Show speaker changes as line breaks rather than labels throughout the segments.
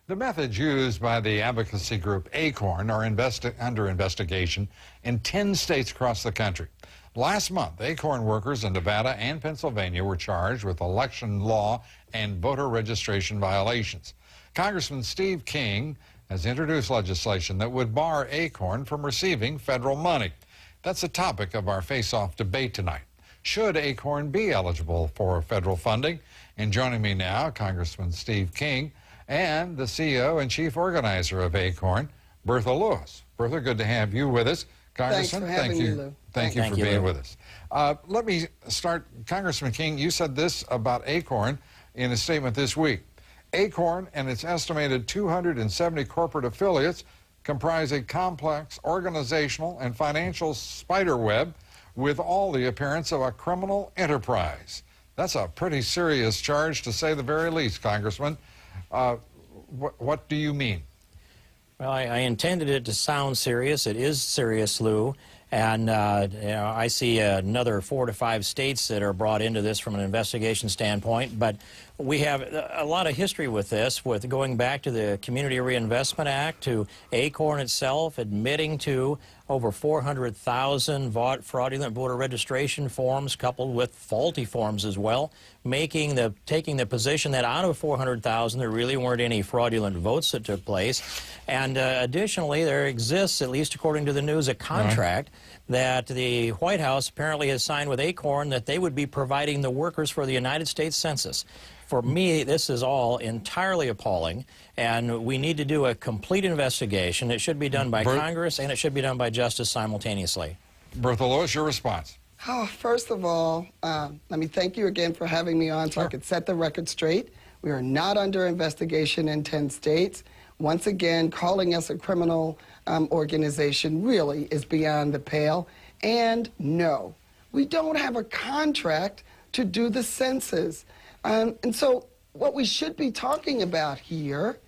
The methods used by the advocacy group ACORN are under investigation in 10 states across the country. Last month, ACORN workers in Nevada and Pennsylvania were charged with election law and voter registration violations. Congressman Steve King has introduced legislation that would bar ACORN from receiving federal money. That's the topic of our face-off debate tonight. Should ACORN be eligible for federal funding? And joining me now, Congressman Steve King and the CEO and chief organizer of ACORN, Bertha Lewis. Bertha, good to have you with us. Congressman,
thanks for having me, Lou.
Thank you for being with us. Let me start. Congressman King, you said this about ACORN in a statement this week. ACORN and its estimated 270 corporate affiliates comprise a complex organizational and financial spiderweb with all the appearance of a criminal enterprise. That's a pretty serious charge, to say the very least, Congressman. What do you mean?
Well, I intended it to sound serious. It is serious, Lou. And you know, I see another 4 to 5 states that are brought into this from an investigation standpoint. But we have a lot of history with this, with going back to the Community Reinvestment Act, to ACORN itself admitting to over 400,000 fraudulent voter registration forms, coupled with faulty forms as well, taking the position that out of 400,000 there really weren't any fraudulent votes that took place. And additionally, there exists, at least according to the news, a contract that the White House apparently has signed with ACORN that they would be providing the workers for the United States Census. For me, this is all entirely appalling, and we need to do a complete investigation. It should be done by Congress, and it should be done by justice simultaneously.
Bertha Lewis, your response.
Oh, first of all, let me thank you again for having me on so I could set the record straight. We are not under investigation in 10 states. Once again, calling us a criminal organization really is beyond the pale. And no, we don't have a contract to do the census. And so what we should be talking about here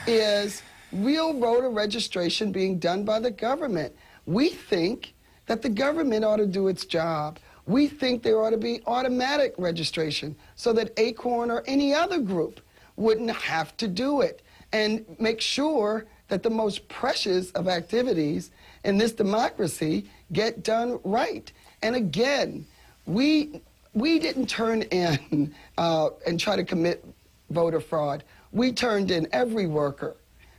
is real voter registration being done by the government. We think that the government ought to do its job. We think there ought to be automatic registration so that ACORN or any other group wouldn't have to do it, and make sure that the most precious of activities in this democracy get done right. And again, we didn't turn in and try to commit voter fraud. We turned in every worker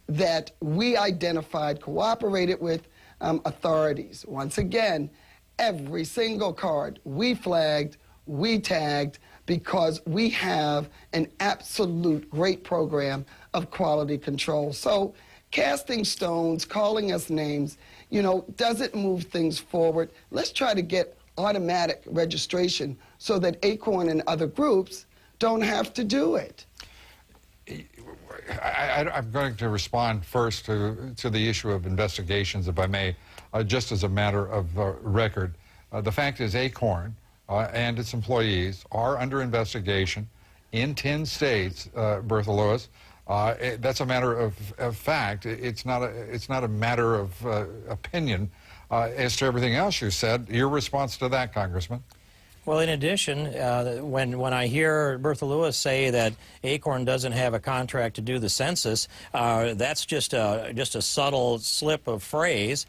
that we identified, cooperated with authorities. Once again, every single card we flagged, we tagged, because we have an absolute great program of quality control. So casting stones, calling us names, you know, doesn't move things forward. Let's try to get automatic registration so that ACORN and other groups don't have to do it.
I'm going to respond first to the issue of investigations, if I may, just as a matter of record. The fact is ACORN and its employees are under investigation in 10 states, Bertha Lewis. That's a matter of fact. It's not a matter of opinion. As to everything else you said, your response to that, Congressman?
Well, in addition, when I hear Bertha Lewis say that ACORN doesn't have a contract to do the census, that's just a subtle slip of phrase.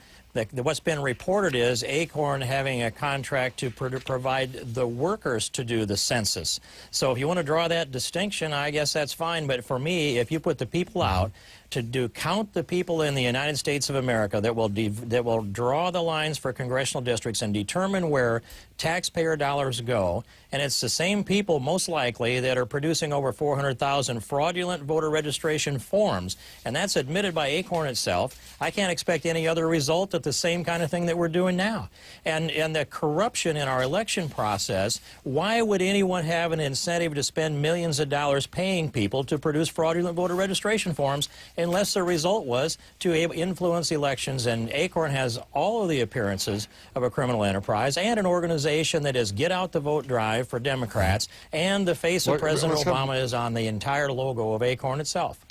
What's been reported is ACORN having a contract to provide the workers to do the census. So if you want to draw that distinction, I guess that's fine. But for me, if you put the people out to count the people in the United States of America that will draw the lines for congressional districts and determine where taxpayer dollars go, and it's the same people most likely that are producing over 400,000 fraudulent voter registration forms, and that's admitted by ACORN itself. I can't expect any other result of the same kind of thing that we're doing now. And the corruption in our election process, why would anyone have an incentive to spend millions of dollars paying people to produce fraudulent voter registration forms unless the result was to influence elections? And ACORN has all of the appearances of a criminal enterprise and an organization that is get out the vote drive for Democrats, and the face of President Obama is on the entire logo of ACORN itself.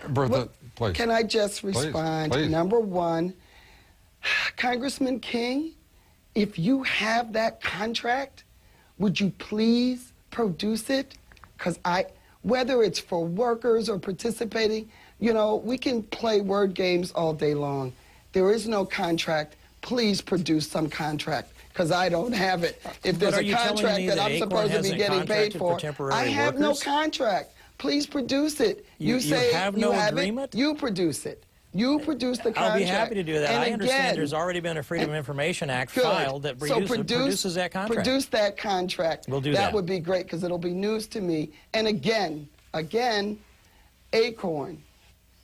Bertha, please.
Can I just respond?
Please.
Number one, Congressman King, if you have that contract, would you please produce it? Because whether it's for workers or participating. You know, we can play word games all day long. There is no contract. Please produce some contract, because I don't have it. If there's a contract that I'm supposed to be getting paid for, I have no contract. Please produce it. You say
have no agreement?
You produce it. You produce the contract.
I'll be happy to do that.
And
I understand
again,
there's already been a Freedom of Information Act
good.
filed that produces that contract.
Produce that contract.
We'll do that.
That would be great, because it'll be news to me. And again, ACORN.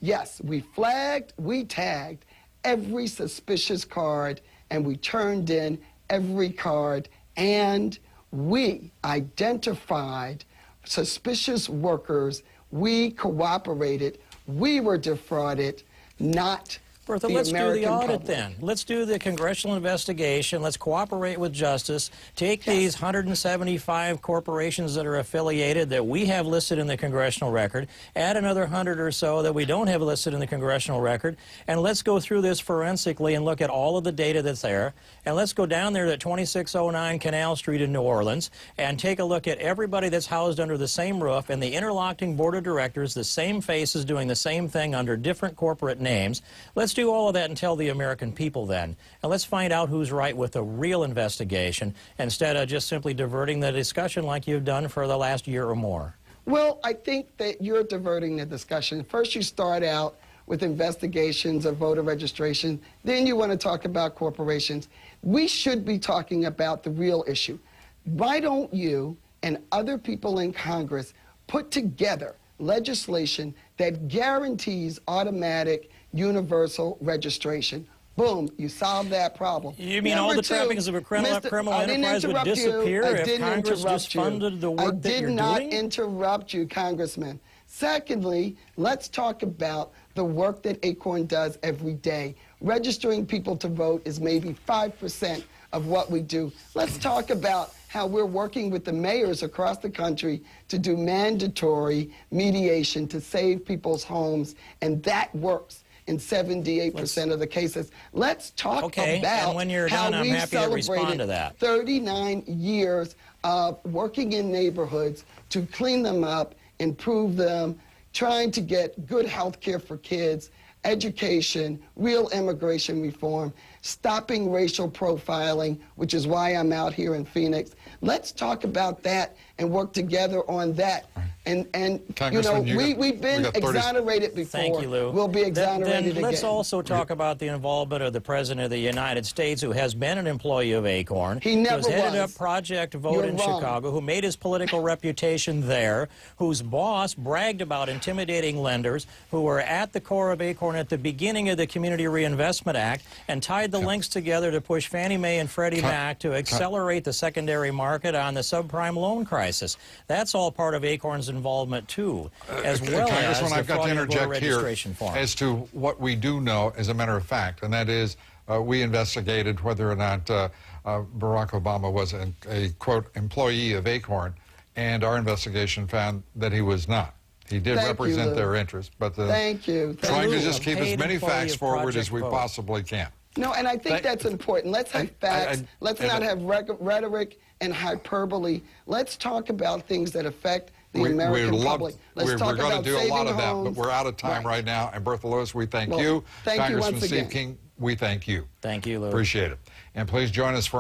Yes, we flagged, we tagged every suspicious card, and we turned in every card, and we identified suspicious workers. We cooperated. We were defrauded, not
Bertha,
the
let's
American
do the audit
public.
then. Let's do the congressional investigation. Let's cooperate with justice. Take these 175 corporations that are affiliated that we have listed in the congressional record, add another 100 or so that we don't have listed in the congressional record, and let's go through this forensically and look at all of the data that's there. And let's go down there to 2609 Canal Street in New Orleans and take a look at everybody that's housed under the same roof and the interlocking board of directors, the same faces doing the same thing under different corporate names. Let's do all of that and tell the American people then. And let's find out who's right with a real investigation instead of just simply diverting the discussion like you've done for the last year or more.
Well, I think that you're diverting the discussion. First, you start out with investigations of voter registration. Then you want to talk about corporations. We should be talking about the real issue. Why don't you and other people in Congress put together legislation that guarantees automatic universal registration? Boom, you solve that problem.
You mean all the trappings of a criminal enterprise would disappear if Congress just funded the work that you're doing?
I did not interrupt you, Congressman. Secondly, let's talk about the work that ACORN does every day. Registering people to vote is maybe 5% of what we do. Let's talk about how we're working with the mayors across the country to do mandatory mediation to save people's homes, and that works in 78% of the cases. Let's talk about
and when you're done,
how
I'm
we've
happy to respond to
celebrated
that.
39 years of working in neighborhoods to clean them up, improve them, trying to get good health care for kids, education, real immigration reform, stopping racial profiling, which is why I'm out here in Phoenix. Let's talk about that and work together on that. And you know, we've been exonerated before.
Thank you, Lou.
We'll be exonerated
then let's
again.
also talk about the involvement of the President of the United States, who has been an employee of ACORN.
He never
who's headed
was.
up Project Vote in
wrong.
Chicago, who made his political reputation there, whose boss bragged about intimidating lenders, who were at the core of ACORN at the beginning of the Community Reinvestment Act, and tied the links together to push Fannie Mae and Freddie Mac to accelerate the secondary market on the subprime loan crisis. That's all part of ACORN's involvement, too, as well as the
I've got to
fraudulent voter
interject here
registration form.
as to what we do know, as a matter of fact, and that is we investigated whether or not Barack Obama was a, quote, employee of ACORN, and our investigation found that he was not. He did represent their interests, but trying to just keep as many facts forward as we possibly can.
No, and I think that's important. Let's have facts. Let's not have rhetoric and hyperbole. Let's talk about things that affect the American public.
We're going to do a lot of that, but we're out of time right now. And Bertha Lewis, we thank you.
Thank you
Congressman
once
Steve
again.
King, we thank you.
Thank you, Lou.
Appreciate it. And please join us for